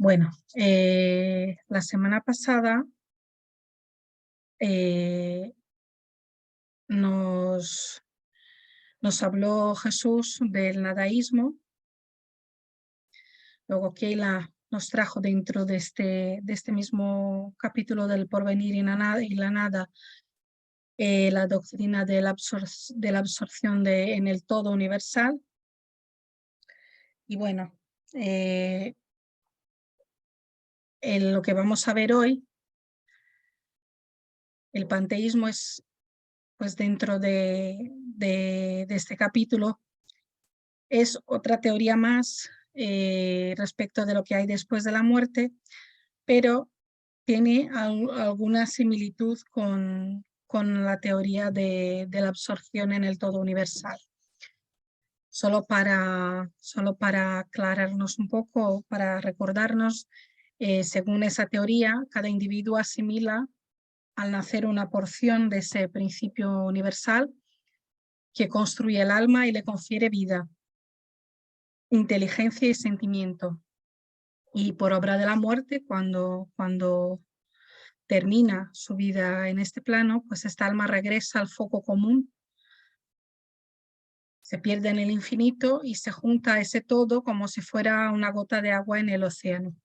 Bueno, la semana pasada eh, nos habló Jesús del nadaísmo, luego Keila nos trajo dentro de este mismo capítulo del porvenir y la nada, la doctrina de la absorción en el todo universal. Y bueno, en lo que vamos a ver hoy, el panteísmo es, pues dentro de este capítulo, es otra teoría más respecto de lo que hay después de la muerte, pero tiene alguna similitud con la teoría de la absorción en el todo universal. Solo para aclararnos un poco, para recordarnos, según esa teoría, cada individuo asimila al nacer una porción de ese principio universal que construye el alma y le confiere vida, inteligencia y sentimiento. Y por obra de la muerte, cuando termina su vida en este plano, pues esta alma regresa al foco común, se pierde en el infinito y se junta a ese todo como si fuera una gota de agua en el océano.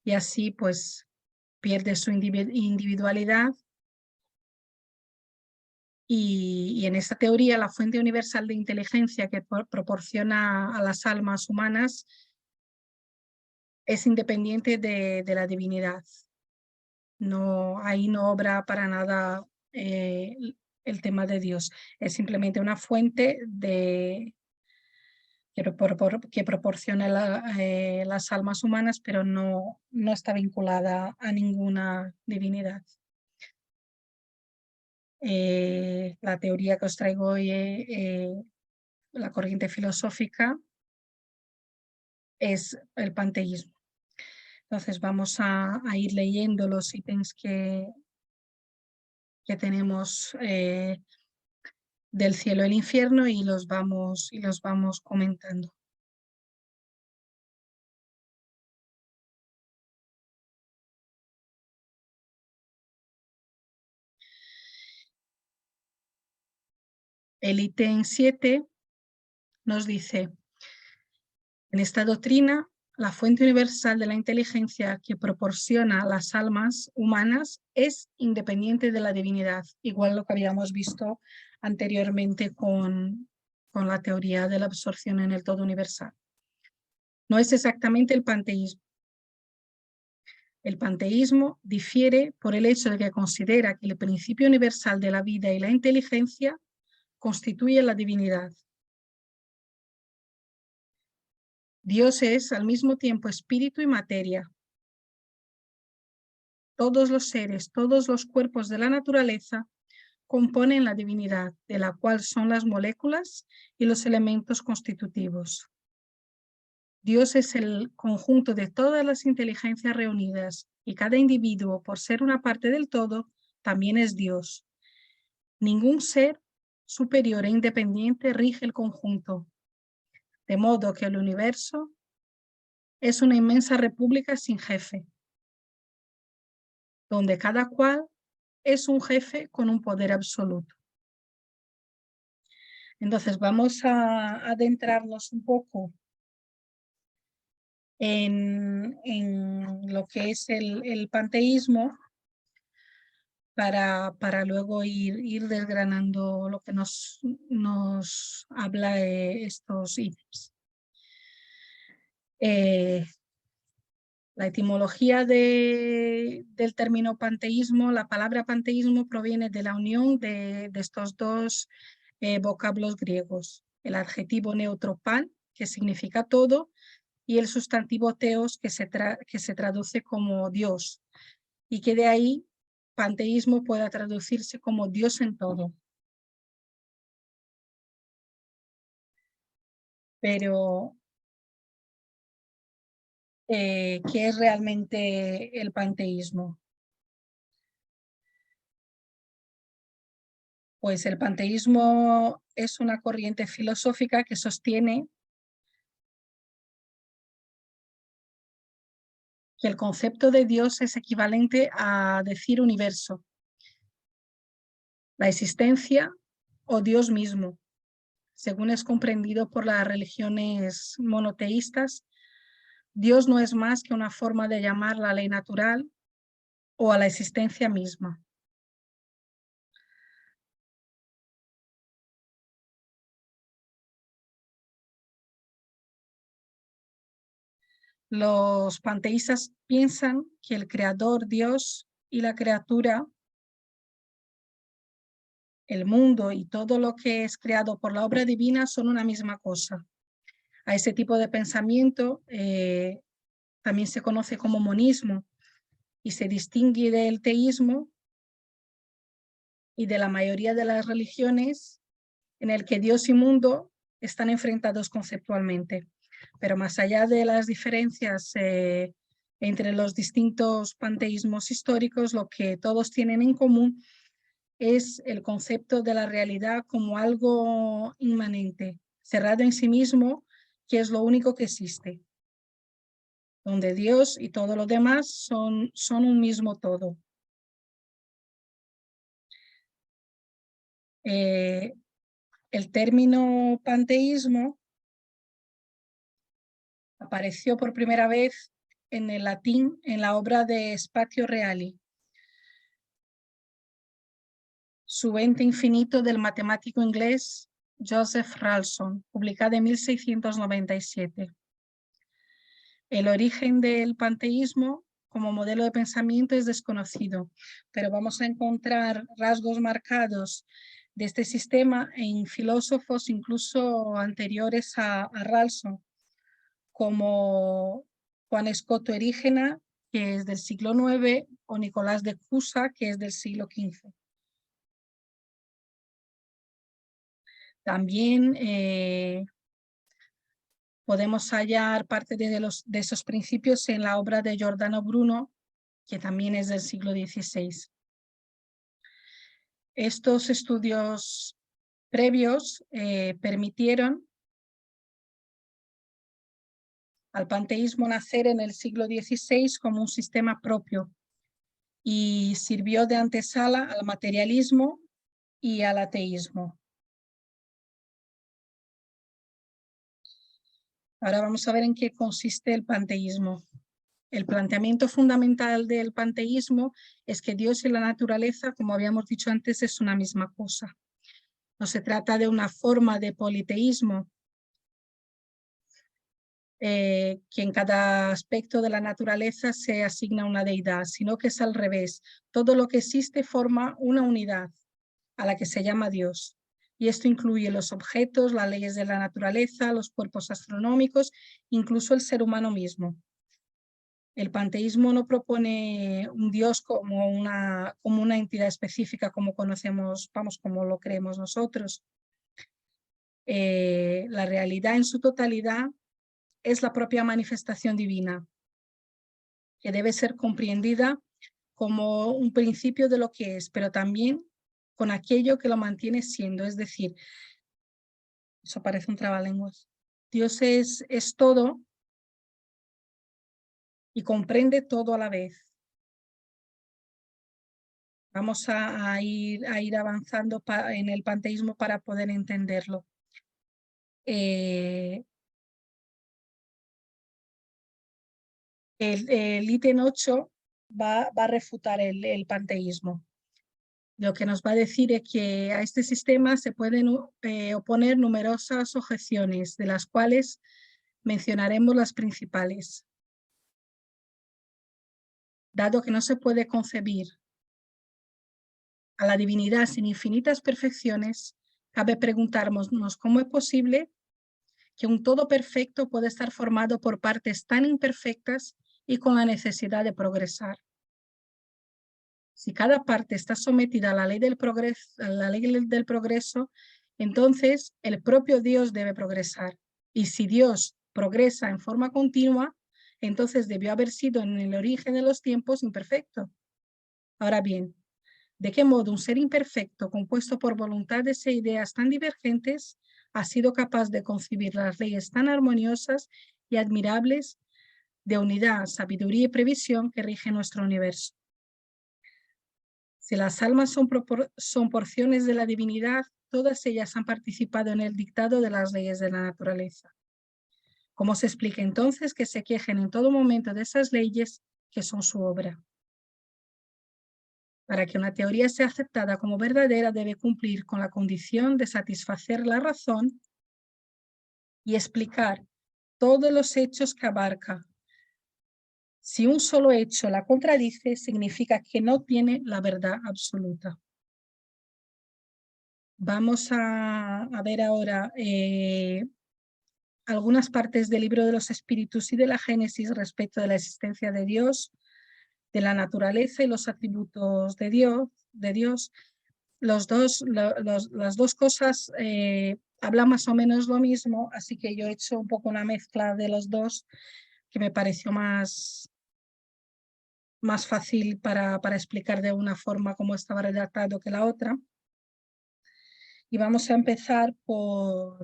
Y así pues pierde su individualidad. Y en esta teoría, la fuente universal de inteligencia que proporciona a las almas humanas es independiente de la divinidad. No, ahí no obra para nada el tema de Dios. Es simplemente una fuente que proporciona las almas humanas, pero no está vinculada a ninguna divinidad. La teoría que os traigo hoy, la corriente filosófica, es el panteísmo. Entonces vamos a ir leyendo los ítems que tenemos del cielo al infierno y los vamos comentando. El ítem 7 nos dice: en esta doctrina, la fuente universal de la inteligencia que proporciona a las almas humanas es independiente de la divinidad, igual lo que habíamos visto anteriormente con la teoría de la absorción en el todo universal. No es exactamente el panteísmo. El panteísmo difiere por el hecho de que considera que el principio universal de la vida y la inteligencia constituye la divinidad. Dios es al mismo tiempo espíritu y materia. Todos los seres, todos los cuerpos de la naturaleza componen la divinidad, de la cual son las moléculas y los elementos constitutivos. Dios es el conjunto de todas las inteligencias reunidas y cada individuo, por ser una parte del todo, también es Dios. Ningún ser superior e independiente rige el conjunto, de modo que el universo es una inmensa república sin jefe, donde cada cual es un jefe con un poder absoluto. Entonces vamos a adentrarnos un poco en lo que es el panteísmo para luego ir desgranando lo que nos habla de estos ítems. La etimología del término panteísmo, la palabra panteísmo proviene de la unión de estos dos vocablos griegos, el adjetivo neutro pan, que significa todo, y el sustantivo teos, que se traduce como Dios, y que de ahí panteísmo pueda traducirse como Dios en todo. Pero, ¿qué es realmente el panteísmo? Pues el panteísmo es una corriente filosófica que sostiene que el concepto de Dios es equivalente a decir universo, la existencia o Dios mismo, según es comprendido por las religiones monoteístas. Dios no es más que una forma de llamar la ley natural o a la existencia misma. Los panteístas piensan que el creador, Dios, y la criatura, el mundo y todo lo que es creado por la obra divina son una misma cosa. A ese tipo de pensamiento también se conoce como monismo y se distingue del teísmo y de la mayoría de las religiones en el que Dios y mundo están enfrentados conceptualmente. Pero más allá de las diferencias entre los distintos panteísmos históricos, lo que todos tienen en común es el concepto de la realidad como algo inmanente, cerrado en sí mismo, que es lo único que existe, donde Dios y todo lo demás son un mismo todo. El término panteísmo apareció por primera vez en el latín en la obra de Spatio Reali, Su ente infinito, del matemático inglés Joseph Ralston, publicada en 1697. El origen del panteísmo como modelo de pensamiento es desconocido, pero vamos a encontrar rasgos marcados de este sistema en filósofos incluso anteriores a Ralston, como Juan Escoto Erígena, que es del siglo IX, o Nicolás de Cusa, que es del siglo XV. También podemos hallar parte de esos principios en la obra de Giordano Bruno, que también es del siglo XVI. Estos estudios previos permitieron al panteísmo nacer en el siglo XVI como un sistema propio y sirvió de antesala al materialismo y al ateísmo. Ahora vamos a ver en qué consiste el panteísmo. El planteamiento fundamental del panteísmo es que Dios y la naturaleza, como habíamos dicho antes, es una misma cosa. No se trata de una forma de politeísmo que en cada aspecto de la naturaleza se asigna una deidad, sino que es al revés. Todo lo que existe forma una unidad a la que se llama Dios. Y esto incluye los objetos, las leyes de la naturaleza, los cuerpos astronómicos, incluso el ser humano mismo. El panteísmo no propone un Dios como una entidad específica como conocemos, como lo creemos nosotros. La realidad en su totalidad es la propia manifestación divina, que debe ser comprendida como un principio de lo que es, pero también con aquello que lo mantiene siendo, es decir, eso parece un trabalenguas. Dios es todo y comprende todo a la vez. Vamos a ir avanzando en el panteísmo para poder entenderlo. El ítem 8 va a refutar el panteísmo. Lo que nos va a decir es que a este sistema se pueden oponer numerosas objeciones, de las cuales mencionaremos las principales. Dado que no se puede concebir a la divinidad sin infinitas perfecciones, cabe preguntarnos cómo es posible que un todo perfecto puede estar formado por partes tan imperfectas y con la necesidad de progresar. Si cada parte está sometida a la ley del progreso, entonces el propio Dios debe progresar. Y si Dios progresa en forma continua, entonces debió haber sido en el origen de los tiempos imperfecto. Ahora bien, ¿de qué modo un ser imperfecto, compuesto por voluntades e ideas tan divergentes, ha sido capaz de concebir las leyes tan armoniosas y admirables de unidad, sabiduría y previsión que rige nuestro universo. Si las almas son porciones de la divinidad, todas ellas han participado en el dictado de las leyes de la naturaleza. ¿Cómo se explica entonces que se quejen en todo momento de esas leyes que son su obra? Para que una teoría sea aceptada como verdadera, debe cumplir con la condición de satisfacer la razón y explicar todos los hechos que abarca. Si un solo hecho la contradice, significa que no tiene la verdad absoluta. Vamos a ver ahora algunas partes del libro de los Espíritus y de la Génesis respecto de la existencia de Dios, de la naturaleza y los atributos de Dios. Las dos cosas hablan más o menos lo mismo, así que yo he hecho un poco una mezcla de los dos que me pareció más fácil para explicar de una forma como estaba redactado que la otra. Y vamos a empezar por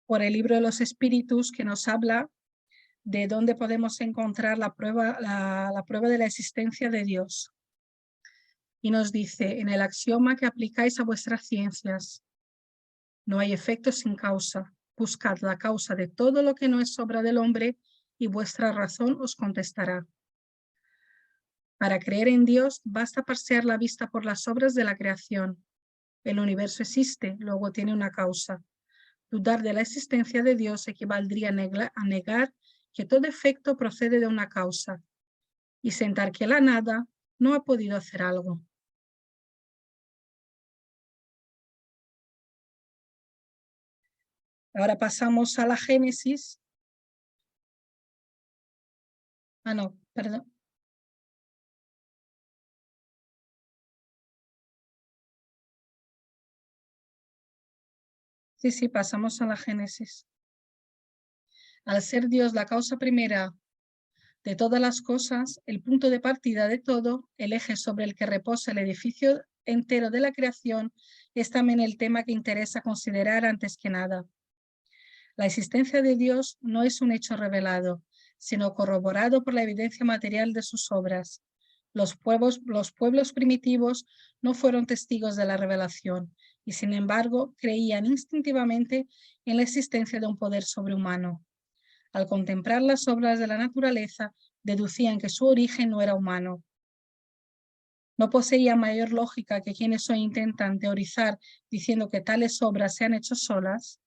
el libro de los Espíritus, que nos habla de dónde podemos encontrar la prueba de la existencia de Dios. Y nos dice, en el axioma que aplicáis a vuestras ciencias, no hay efecto sin causa. Buscad la causa de todo lo que no es obra del hombre y vuestra razón os contestará. Para creer en Dios basta pasear la vista por las obras de la creación. El universo existe, luego tiene una causa. Dudar de la existencia de Dios equivaldría a negar que todo efecto procede de una causa y sentar que la nada no ha podido hacer algo. Ahora pasamos a la Génesis. No, perdón. Sí, pasamos a la Génesis. Al ser Dios la causa primera de todas las cosas, el punto de partida de todo, el eje sobre el que reposa el edificio entero de la creación, es también el tema que interesa considerar antes que nada. La existencia de Dios no es un hecho revelado, sino corroborado por la evidencia material de sus obras. Los pueblos primitivos no fueron testigos de la revelación y, sin embargo, creían instintivamente en la existencia de un poder sobrehumano. Al contemplar las obras de la naturaleza, deducían que su origen no era humano. No poseía mayor lógica que quienes hoy intentan teorizar diciendo que tales obras se han hecho solas.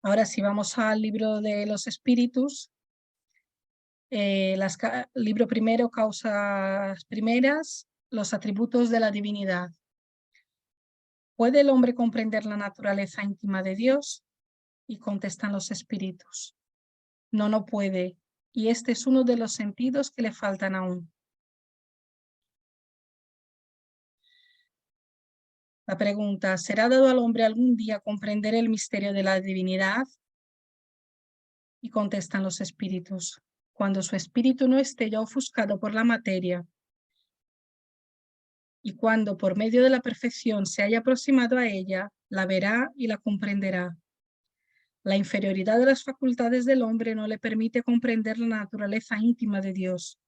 Ahora sí, vamos al libro de los Espíritus. Libro primero, causas primeras, los atributos de la divinidad. ¿Puede el hombre comprender la naturaleza íntima de Dios? Y contestan los espíritus. No, no puede. Y este es uno de los sentidos que le faltan aún. La pregunta, ¿será dado al hombre algún día comprender el misterio de la divinidad? Y contestan los espíritus. Cuando su espíritu no esté ya ofuscado por la materia, y cuando por medio de la perfección se haya aproximado a ella, la verá y la comprenderá. La inferioridad de las facultades del hombre no le permite comprender la naturaleza íntima de Dios.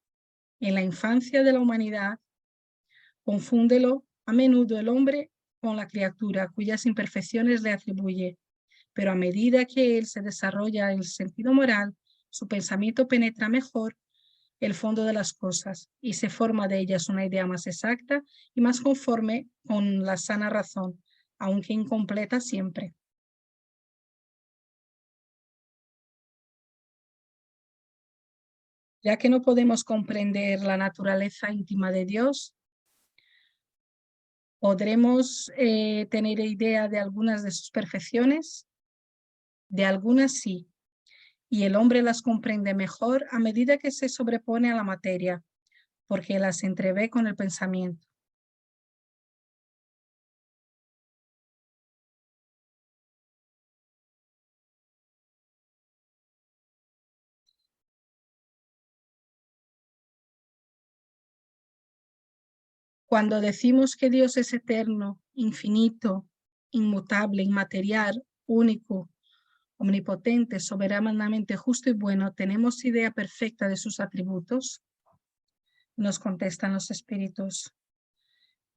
En la infancia de la humanidad, confúndelo a menudo el hombre con la criatura cuyas imperfecciones le atribuye, pero a medida que él se desarrolla en el sentido moral, su pensamiento penetra mejor el fondo de las cosas y se forma de ellas una idea más exacta y más conforme con la sana razón, aunque incompleta siempre. Ya que no podemos comprender la naturaleza íntima de Dios, podremos tener idea de algunas de sus perfecciones, de algunas sí, y el hombre las comprende mejor a medida que se sobrepone a la materia, porque las entrevé con el pensamiento. Cuando decimos que Dios es eterno, infinito, inmutable, inmaterial, único, omnipotente, soberanamente justo y bueno, ¿tenemos idea perfecta de sus atributos? Nos contestan los espíritus.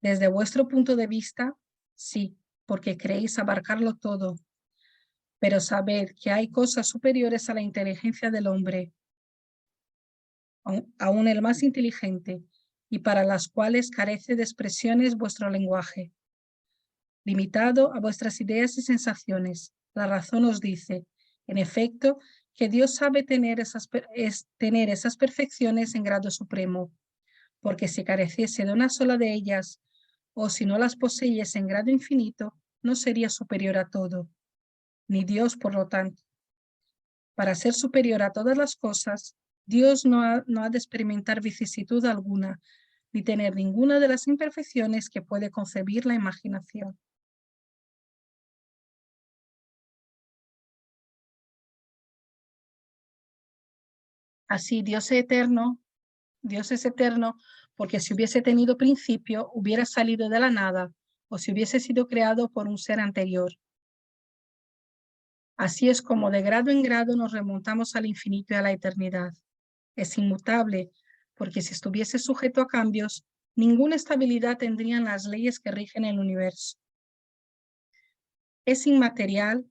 Desde vuestro punto de vista, sí, porque creéis abarcarlo todo. Pero sabed que hay cosas superiores a la inteligencia del hombre, aún el más inteligente, y para las cuales carece de expresiones vuestro lenguaje. Limitado a vuestras ideas y sensaciones, la razón os dice, en efecto, que Dios sabe tener esas perfecciones en grado supremo, porque si careciese de una sola de ellas, o si no las poseyese en grado infinito, no sería superior a todo, ni Dios por lo tanto. Para ser superior a todas las cosas, Dios no ha de experimentar vicisitud alguna, ni tener ninguna de las imperfecciones que puede concebir la imaginación. Así, Dios es eterno porque si hubiese tenido principio, hubiera salido de la nada, o si hubiese sido creado por un ser anterior. Así es como de grado en grado nos remontamos al infinito y a la eternidad. Es inmutable, porque si estuviese sujeto a cambios, ninguna estabilidad tendrían las leyes que rigen el universo. Es inmaterial,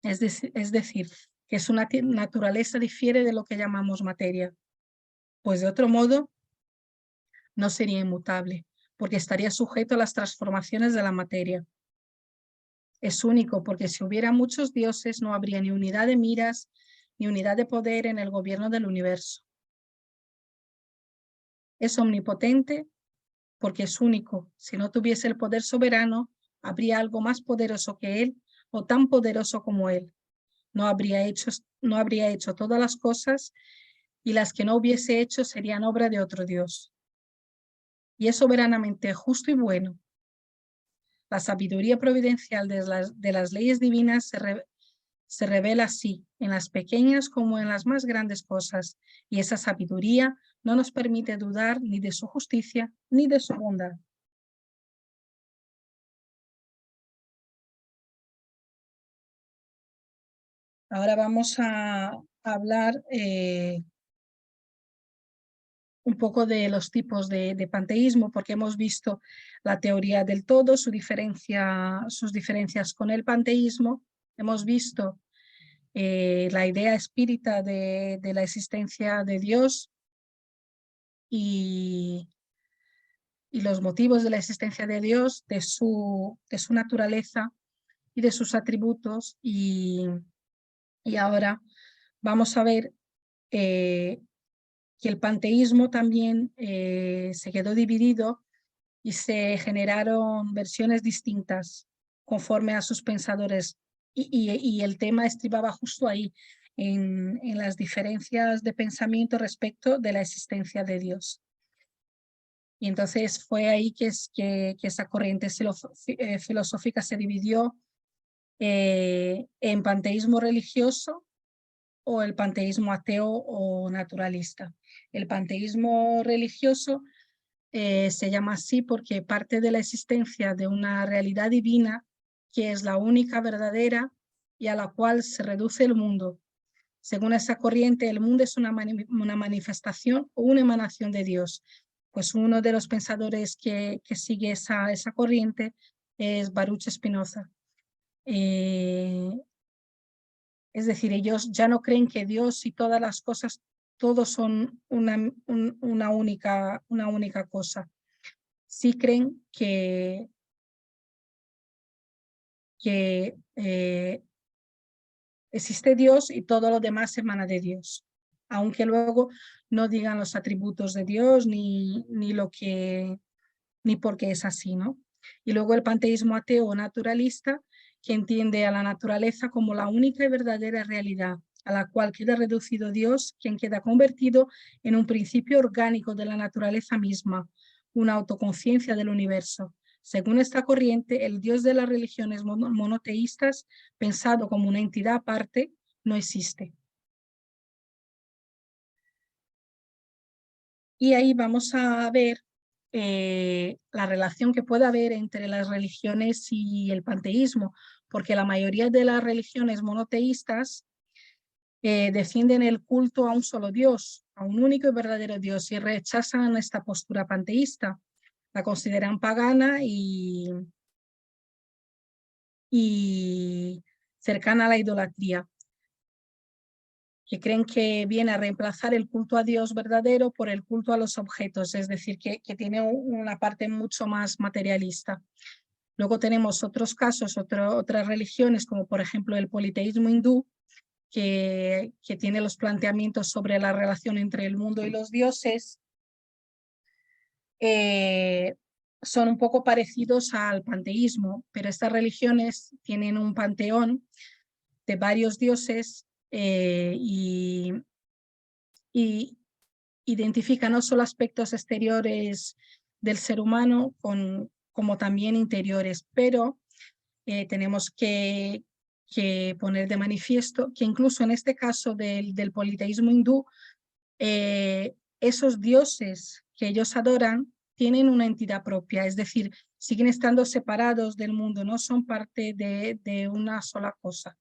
es decir, que su naturaleza difiere de lo que llamamos materia, pues de otro modo no sería inmutable, porque estaría sujeto a las transformaciones de la materia. Es único porque si hubiera muchos dioses no habría ni unidad de miras ni unidad de poder en el gobierno del universo. Es omnipotente porque es único. Si no tuviese el poder soberano, habría algo más poderoso que él o tan poderoso como él. No habría hecho todas las cosas y las que no hubiese hecho serían obra de otro Dios. Y es soberanamente justo y bueno. La sabiduría providencial de las leyes divinas se revela así, en las pequeñas como en las más grandes cosas, y esa sabiduría no nos permite dudar ni de su justicia ni de su bondad. Ahora vamos a hablar un poco de los tipos de panteísmo, porque hemos visto la teoría del todo, sus diferencias con el panteísmo, hemos visto la idea espírita de la existencia de Dios y los motivos de la existencia de Dios, de su naturaleza y de sus atributos. Y ahora vamos a ver que el panteísmo también se quedó dividido y se generaron versiones distintas conforme a sus pensadores. Y el tema estribaba justo ahí, en las diferencias de pensamiento respecto de la existencia de Dios. Y entonces fue ahí que esa corriente filosófica se dividió en panteísmo religioso o el panteísmo ateo o naturalista. El panteísmo religioso se llama así porque parte de la existencia de una realidad divina que es la única verdadera y a la cual se reduce el mundo. Según esa corriente, el mundo es una manifestación o una emanación de Dios. Pues uno de los pensadores que sigue esa corriente es Baruch Spinoza. Es decir, ellos ya no creen que Dios y todas las cosas, todos son una única cosa. Sí creen que existe Dios y todo lo demás emana de Dios, aunque luego no digan los atributos de Dios ni por qué es así, ¿no? Y luego el panteísmo ateo o naturalista, que entiende a la naturaleza como la única y verdadera realidad, a la cual queda reducido Dios, quien queda convertido en un principio orgánico de la naturaleza misma, una autoconciencia del universo. Según esta corriente, el Dios de las religiones monoteístas, pensado como una entidad aparte, no existe. Y ahí vamos a ver la relación que puede haber entre las religiones y el panteísmo, porque la mayoría de las religiones monoteístas defienden el culto a un solo Dios, a un único y verdadero Dios, y rechazan esta postura panteísta. La consideran pagana y cercana a la idolatría, que creen que viene a reemplazar el culto a Dios verdadero por el culto a los objetos, es decir, que tiene una parte mucho más materialista. Luego tenemos otros casos, otras religiones, como por ejemplo el politeísmo hindú, que tiene los planteamientos sobre la relación entre el mundo y los dioses. Son un poco parecidos al panteísmo, pero estas religiones tienen un panteón de varios dioses y identifican no solo aspectos exteriores del ser humano como también interiores, pero tenemos que poner de manifiesto que incluso en este caso del politeísmo hindú, esos dioses que ellos adoran tienen una entidad propia, es decir, siguen estando separados del mundo, no son parte de una sola cosa.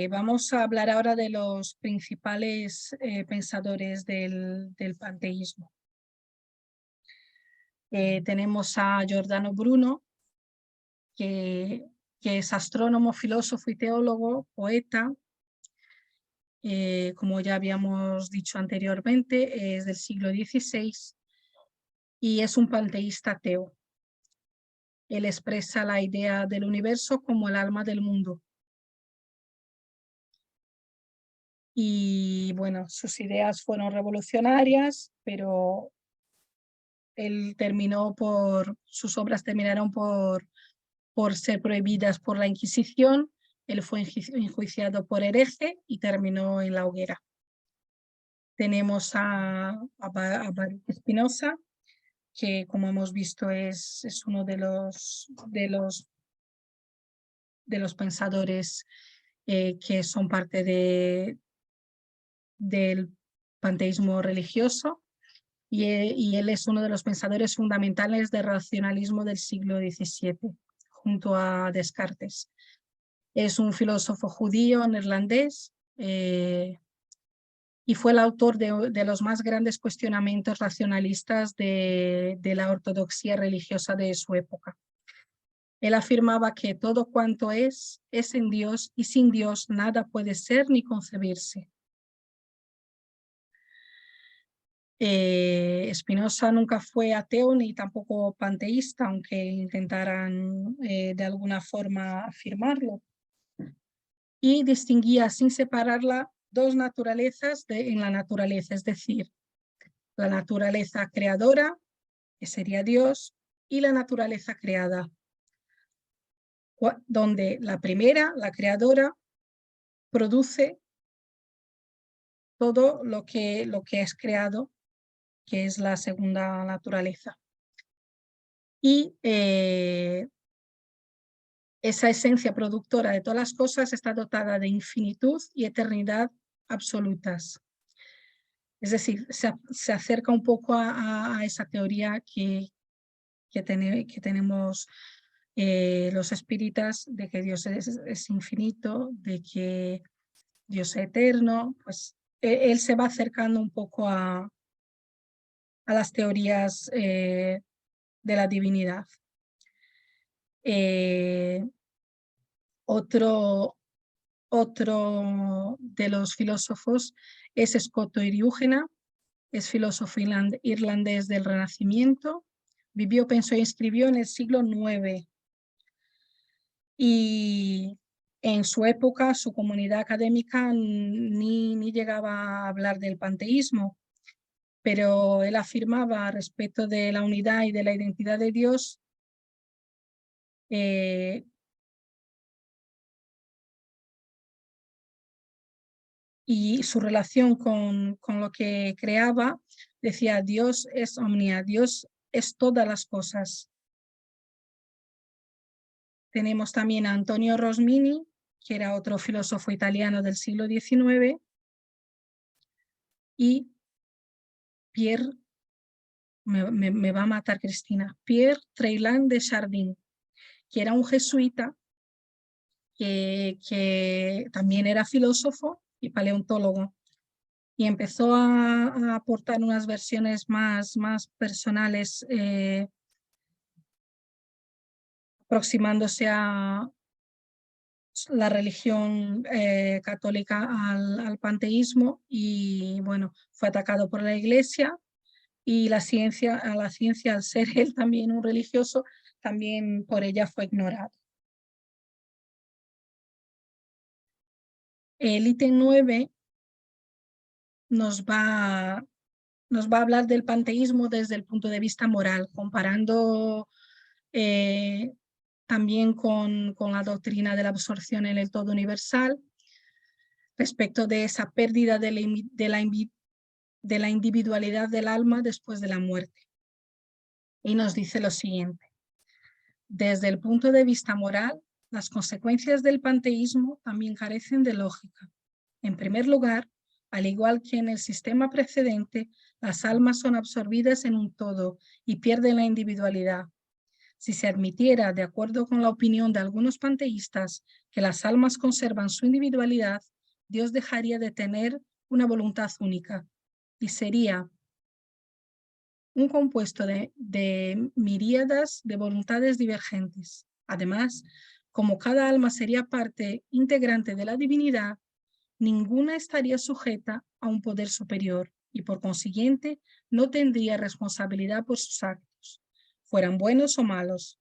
Vamos a hablar ahora de los principales pensadores del panteísmo. Tenemos a Giordano Bruno, que es astrónomo, filósofo y teólogo, poeta. Como ya habíamos dicho anteriormente, es del siglo XVI y es un panteísta ateo. Él expresa la idea del universo como el alma del mundo. Y bueno, sus ideas fueron revolucionarias, pero sus obras terminaron por ser prohibidas por la Inquisición. Él fue enjuiciado por hereje y terminó en la hoguera. Tenemos a Baruch Spinoza, que como hemos visto es uno de los pensadores que son parte del panteísmo religioso, y él es uno de los pensadores fundamentales del racionalismo del siglo XVII, junto a Descartes. Es un filósofo judío neerlandés y fue el autor de los más grandes cuestionamientos racionalistas de la ortodoxia religiosa de su época. Él afirmaba que todo cuanto es en Dios, y sin Dios nada puede ser ni concebirse. Spinoza nunca fue ateo ni tampoco panteísta, aunque intentaran de alguna forma afirmarlo. Y distinguía sin separarla dos naturalezas en la naturaleza, es decir, la naturaleza creadora, que sería Dios, y la naturaleza creada, donde la primera, la creadora, produce todo lo que es creado, que es la segunda naturaleza. Y esa esencia productora de todas las cosas está dotada de infinitud y eternidad absolutas. Es decir, se acerca un poco a esa teoría que tenemos los espíritas, de que Dios es infinito, de que Dios es eterno. Pues él se va acercando un poco a las teorías de la divinidad. Otro de los filósofos es Scotto Eriúgena, es filósofo irlandés del Renacimiento, vivió, pensó y escribió en el siglo IX. Y en su época, su comunidad académica ni llegaba a hablar del panteísmo, pero él afirmaba respecto de la unidad y de la identidad de Dios y su relación con lo que creaba. Decía: Dios es omnia, Dios es todas las cosas. Tenemos también a Antonio Rosmini, que era otro filósofo italiano del siglo XIX, y Pierre, me va a matar Cristina, Pierre Treilland de Chardin, que era un jesuita que también era filósofo y paleontólogo, y empezó a aportar unas versiones más personales, aproximándose a la religión católica al panteísmo, y bueno, fue atacado por la Iglesia, y la ciencia, al ser él también un religioso, también por ella fue ignorado. El ítem 9 nos va a hablar del panteísmo desde el punto de vista moral, comparando también con la doctrina de la absorción en el todo universal, respecto de esa pérdida de la individualidad del alma después de la muerte. Y nos dice lo siguiente: desde el punto de vista moral, las consecuencias del panteísmo también carecen de lógica. En primer lugar, al igual que en el sistema precedente, las almas son absorbidas en un todo y pierden la individualidad. Si se admitiera, de acuerdo con la opinión de algunos panteístas, que las almas conservan su individualidad, Dios dejaría de tener una voluntad única y sería un compuesto de miríadas de voluntades divergentes. Además, como cada alma sería parte integrante de la divinidad, ninguna estaría sujeta a un poder superior y por consiguiente no tendría responsabilidad por sus actos, fueran buenos o malos.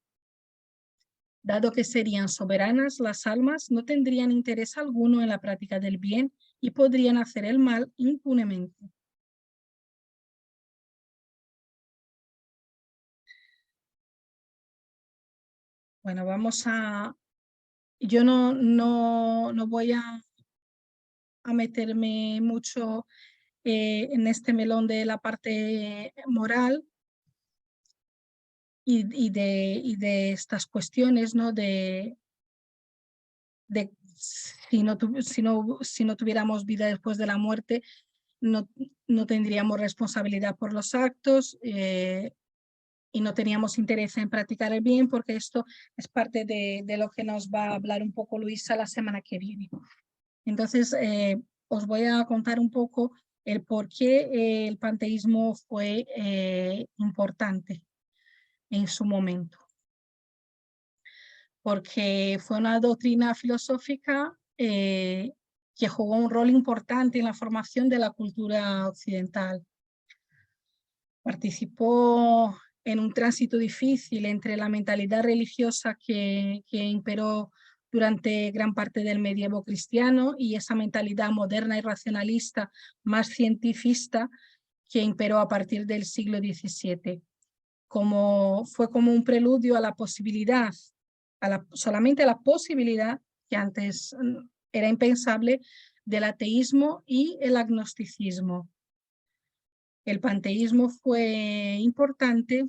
Dado que serían soberanas, las almas no tendrían interés alguno en la práctica del bien y podrían hacer el mal impunemente. Bueno, yo no voy a meterme mucho en este melón de la parte moral y de estas cuestiones, ¿no? De si no tuviéramos vida después de la muerte, no tendríamos responsabilidad por los actos, y no teníamos interés en practicar el bien, porque esto es parte de lo que nos va a hablar un poco Luisa la semana que viene. Entonces, os voy a contar un poco el por qué el panteísmo fue importante en su momento. Porque fue una doctrina filosófica que jugó un rol importante en la formación de la cultura occidental. Participó en un tránsito difícil entre la mentalidad religiosa que imperó durante gran parte del medievo cristiano y esa mentalidad moderna y racionalista más cientifista que imperó a partir del siglo XVII. Fue como un preludio a la posibilidad, solamente a la posibilidad, que antes era impensable, del ateísmo y el agnosticismo. El panteísmo fue importante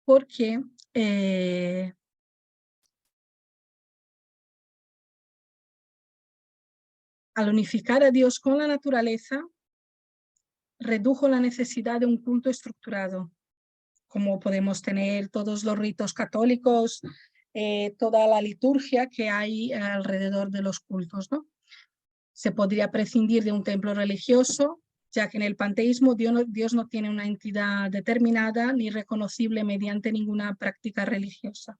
porque al unificar a Dios con la naturaleza, redujo la necesidad de un culto estructurado, como podemos tener todos los ritos católicos, toda la liturgia que hay alrededor de los cultos, ¿no? Se podría prescindir de un templo religioso, ya que en el panteísmo Dios no tiene una entidad determinada ni reconocible mediante ninguna práctica religiosa.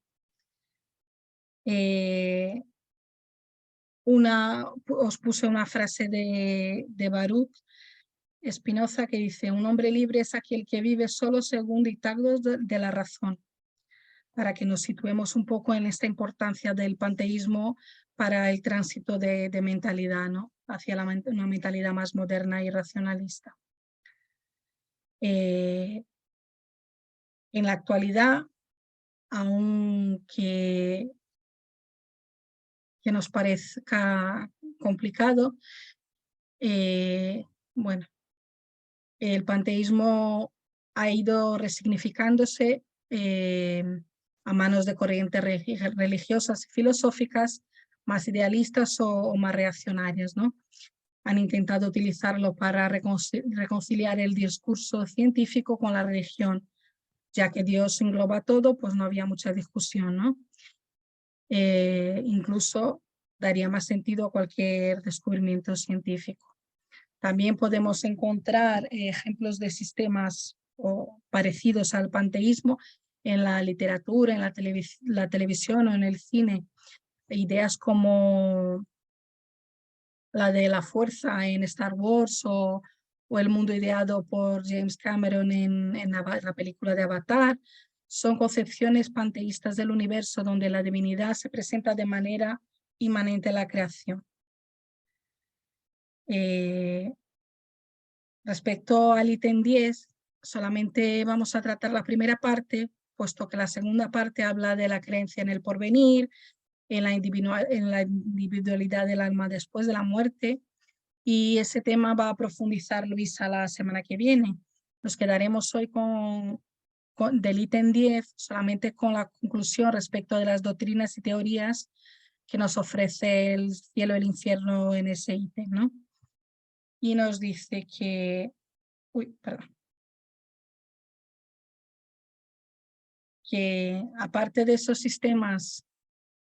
Os puse una frase de Baruch Spinoza que dice: un hombre libre es aquel que vive solo según dictados de la razón, para que nos situemos un poco en esta importancia del panteísmo para el tránsito de mentalidad, ¿no? Hacia una mentalidad más moderna y racionalista. En la actualidad, aunque nos parezca complicado, bueno, el panteísmo ha ido resignificándose a manos de corrientes religiosas y filosóficas más idealistas o más reaccionarias, ¿no? Han intentado utilizarlo para reconciliar el discurso científico con la religión, ya que Dios engloba todo, pues no había mucha discusión, ¿no? Incluso daría más sentido a cualquier descubrimiento científico. También podemos encontrar ejemplos de sistemas parecidos al panteísmo en la literatura, en la televisión o en el cine. Ideas como la de la fuerza en Star Wars o el mundo ideado por James Cameron en la película de Avatar, son concepciones panteístas del universo donde la divinidad se presenta de manera inmanente en la creación. Respecto al ítem 10, solamente vamos a tratar la primera parte, puesto que la segunda parte habla de la creencia en el porvenir, en la individualidad del alma después de la muerte, y ese tema va a profundizar Luisa la semana que viene. Nos quedaremos hoy del ítem 10 solamente con la conclusión respecto de las doctrinas y teorías que nos ofrece el cielo y el infierno en ese ítem, ¿no? Y nos dice que, que aparte de esos sistemas,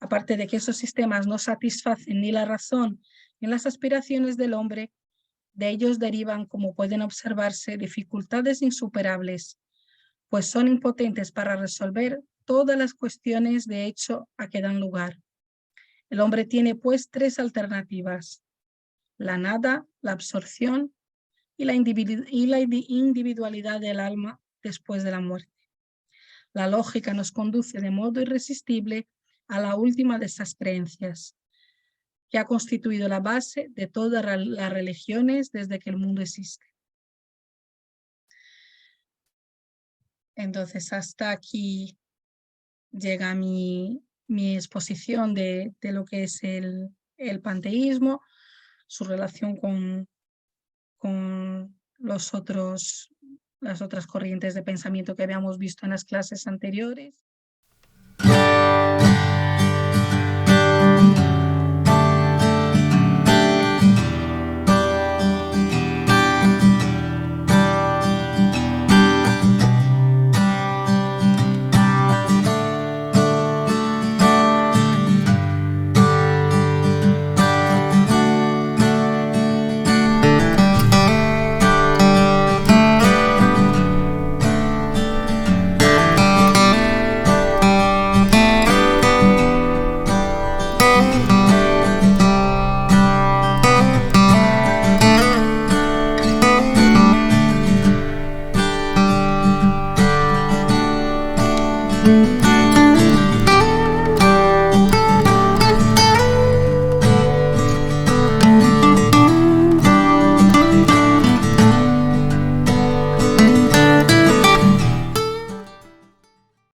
aparte de que esos sistemas no satisfacen ni la razón ni las aspiraciones del hombre, de ellos derivan, como pueden observarse, dificultades insuperables, pues son impotentes para resolver todas las cuestiones de hecho a que dan lugar. El hombre tiene pues tres alternativas: la nada, la absorción y la individualidad del alma después de la muerte. La lógica nos conduce de modo irresistible a la última de esas creencias, que ha constituido la base de todas las religiones desde que el mundo existe. Entonces, hasta aquí llega mi exposición de lo que es el panteísmo, su relación con las otras corrientes de pensamiento que habíamos visto en las clases anteriores.